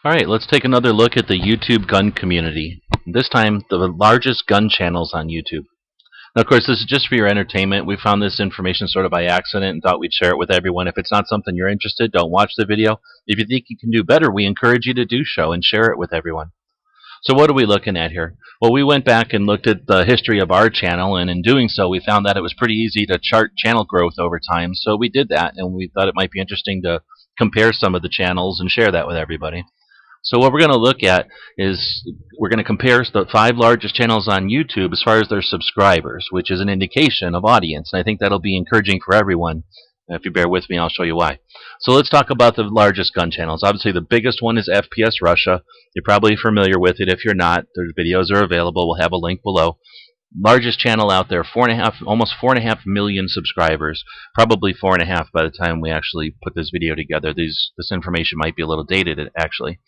Alright, let's take another look at the YouTube gun community. This time, the largest gun channels on YouTube. Now, of course, this is just for your entertainment. We found this information sort of by accident and thought we'd share it with everyone. If it's not something you're interested, don't watch the video. If you think you can do better, we encourage you to do so and share it with everyone. So what are we looking at here? Well, we went back and looked at the history of our channel, and in doing so, we found that it was pretty easy to chart channel growth over time. So we did that, and we thought it might be interesting to compare some of the channels and share that with everybody. So what we're going to look at is we're going to compare the 5 largest channels on YouTube as far as their subscribers, which is an indication of audience. And I think that'll be encouraging for everyone. If you bear with me, I'll show you why. So let's talk about the largest gun channels. Obviously, the biggest one is FPS Russia. You're probably familiar with it. If you're not, their videos are available. We'll have a link below. Largest channel out there, almost 4.5 million subscribers. Probably 4.5 by the time we actually put this video together. This information might be a little dated, actually.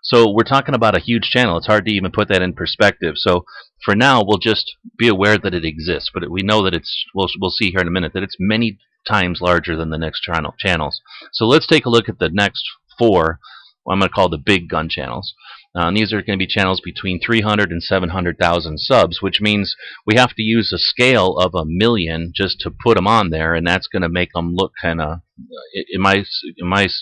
So we're talking about a huge channel. It's hard to even put that in perspective. So for now, we'll just be aware that it exists. But we know that we'll see here in a minute, that it's many times larger than the next channels. So let's take a look at the next 4, what I'm going to call the big gun channels. And these are going to be channels between 300 and 700,000 subs, which means we have to use a scale of 1 million just to put them on there, and that's going to make them look kind of, in my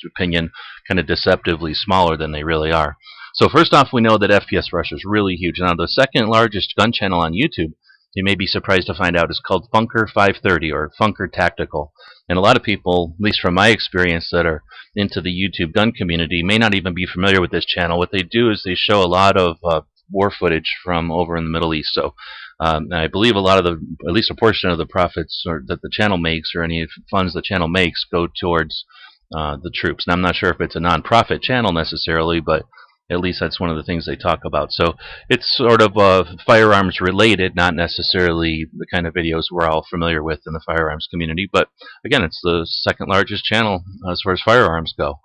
opinion, kind of deceptively smaller than they really are. So first off, we know that FPS Russia is really huge. Now, the second largest gun channel on YouTube, you may be surprised to find out, is called Funker 530 or Funker Tactical. And a lot of people, at least from my experience, that are into the YouTube gun community may not even be familiar with this channel. What they do is they show a lot of war footage from over in the Middle East. So I believe a lot of at least a portion of the profits that the channel makes, or any funds the channel makes, go towards the troops. Now, I'm not sure if it's a non-profit channel necessarily, but at least that's one of the things they talk about. So it's sort of firearms related, not necessarily the kind of videos we're all familiar with in the firearms community. But again, it's the second largest channel as far as firearms go.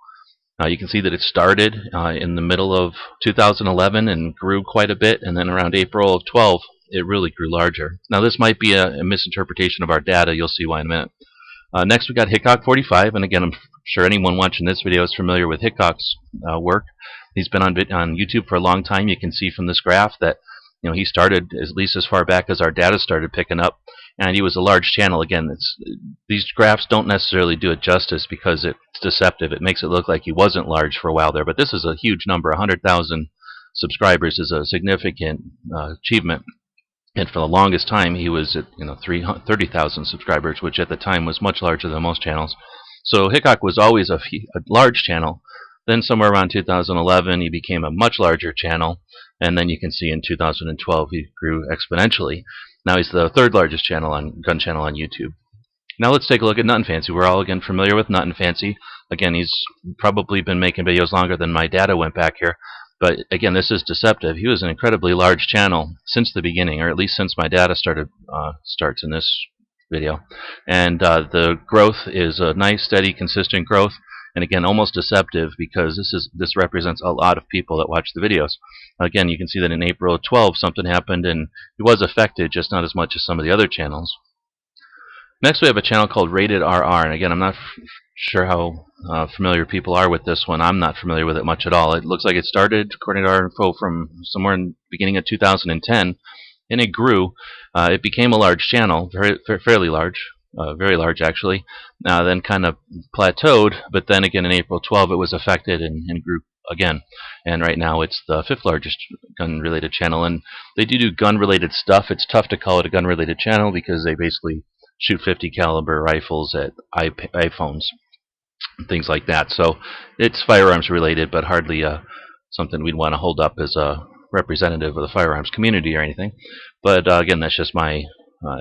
You can see that it started in the middle of 2011 and grew quite a bit, and then around April of 12, it really grew larger. Now, this might be a misinterpretation of our data. You'll see why in a minute. Next, we got Hickok 45, and again, I'm sure anyone watching this video is familiar with Hickok's work. He's been on YouTube for a long time. You can see from this graph that he started at least as far back as our data started picking up, and he was a large channel. Again, these graphs don't necessarily do it justice because it's deceptive. It makes it look like he wasn't large for a while there, but this is a huge number. 100,000 subscribers is a significant achievement. And for the longest time, he was at 30,000 subscribers, which at the time was much larger than most channels. So Hickok was always a large channel. Then somewhere around 2011, he became a much larger channel. And then you can see in 2012, he grew exponentially. Now he's the 3rd largest gun channel on YouTube. Now let's take a look at nutnfancy. We're all, again, familiar with nutnfancy. Again, he's probably been making videos longer than my data went back here. But again, this is deceptive. He was an incredibly large channel since the beginning, or at least since my data starts in this video. And the growth is a nice, steady, consistent growth. And again, almost deceptive because this represents a lot of people that watch the videos. Again, you can see that in April of 12, something happened, and he was affected, just not as much as some of the other channels. Next, we have a channel called ratedrr, and again, I'm not sure how familiar people are with this one. I'm not familiar with it much at all. It looks like it started, according to our info, from somewhere in the beginning of 2010, and it grew. It became a large channel, fairly large, very large actually. Then kind of plateaued, but then again in April 12 it was affected and grew again. And right now it's the 5th largest gun-related channel, and they do gun-related stuff. It's tough to call it a gun-related channel because they basically shoot 50 caliber rifles at iPhones, things like that. So it's firearms related, but hardly something we'd want to hold up as a representative of the firearms community or anything. But again, that's just my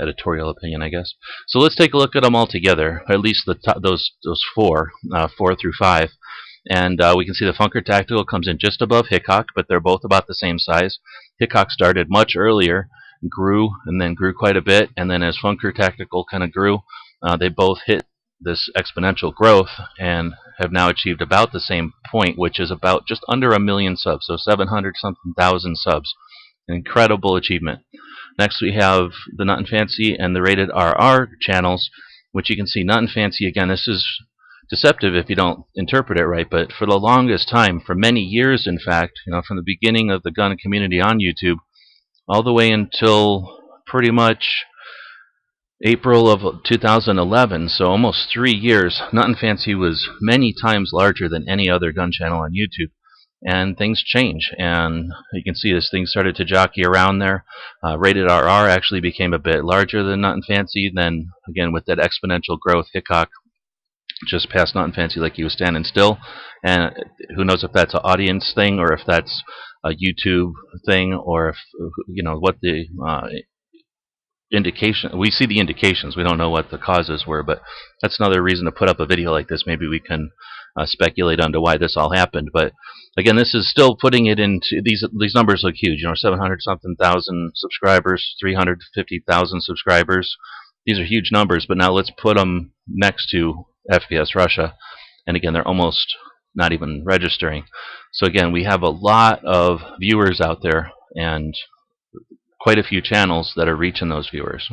editorial opinion, I guess. So let's take a look at them all together, at least those 4 through 5. And we can see the Funker Tactical comes in just above Hickok, but they're both about the same size. Hickok started much earlier, grew, and then grew quite a bit, and then as Funker Tactical kind of grew, they both hit this exponential growth and have now achieved about the same point, which is about just under 1 million subs, so 700-something thousand subs. An incredible achievement. Next, we have the nutnfancy and the ratedrr channels, which you can see nutnfancy, again, this is deceptive if you don't interpret it right. But for the longest time, for many years, in fact, from the beginning of the gun community on YouTube, all the way until pretty much April of 2011, so almost 3 years, nutnfancy was many times larger than any other gun channel on YouTube. And things change, and you can see as things started to jockey around there. Ratedrr actually became a bit larger than nutnfancy. Then again, with that exponential growth, Hickok just passed nutnfancy like he was standing still. And who knows if that's an audience thing or if that's a YouTube thing, or if what the indication. We see the indications. We don't know what the causes were, but that's another reason to put up a video like this. Maybe we can speculate onto why this all happened. But again, this is still putting it into these numbers look huge. 700 something thousand subscribers, 350,000 subscribers. These are huge numbers. But now let's put them next to FPS Russia, and again, they're almost not even registering. So again, we have a lot of viewers out there, and quite a few channels that are reaching those viewers.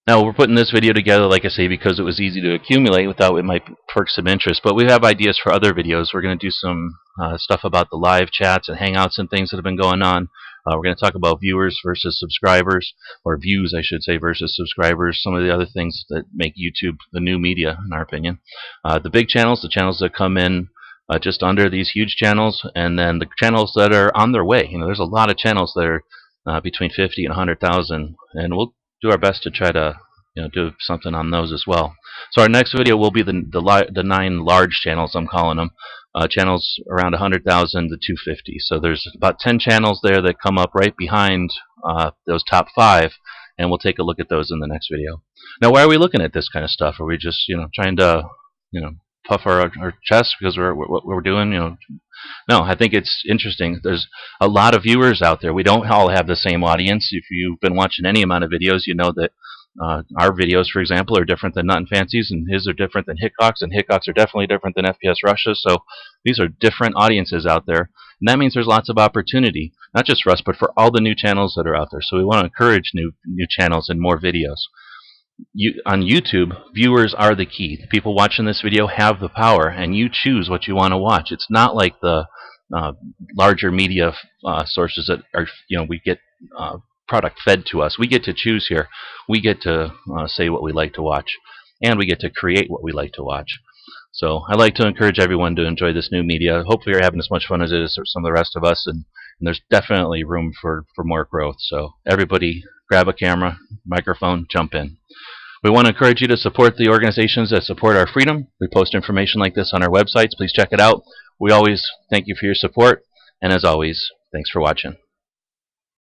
Now, we're putting this video together, like I say, because it was easy to accumulate without it might perk some interest. But we have ideas for other videos. We're going to do some stuff about the live chats and hangouts and things that have been going on. We're going to talk about viewers versus subscribers, or views, I should say, versus subscribers. Some of the other things that make YouTube the new media, in our opinion. The big channels, the channels that come in just under these huge channels, and then the channels that are on their way. There's a lot of channels that are between 50 and 100,000, and we'll do our best to try to do something on those as well. So our next video will be the 9 large channels, I'm calling them, channels around 100,000 to 250. So there's about 10 channels there that come up right behind those top 5, and we'll take a look at those in the next video. Now, why are we looking at this kind of stuff? Are we just trying to puff our chest because what we're doing? No, I think it's interesting. There's a lot of viewers out there. We don't all have the same audience. If you've been watching any amount of videos, you know that our videos, for example, are different than nutnfancy's, and his are different than Hickok's, and Hickok's are definitely different than FPS Russia. So these are different audiences out there, and that means there's lots of opportunity, not just for us, but for all the new channels that are out there. So we want to encourage new channels and more videos. On YouTube, viewers are the key. The people watching this video have the power, and you choose what you want to watch. It's not like the larger media sources that are, we get product fed to us. We get to choose here. We get to say what we like to watch, and we get to create what we like to watch. So I like to encourage everyone to enjoy this new media. Hopefully you're having as much fun as it is for some of the rest of us, and there's definitely room for more growth. So everybody grab a camera, microphone, jump in. We want to encourage you to support the organizations that support our freedom. We post information like this on our websites. Please check it out. We always thank you for your support, and as always, thanks for watching.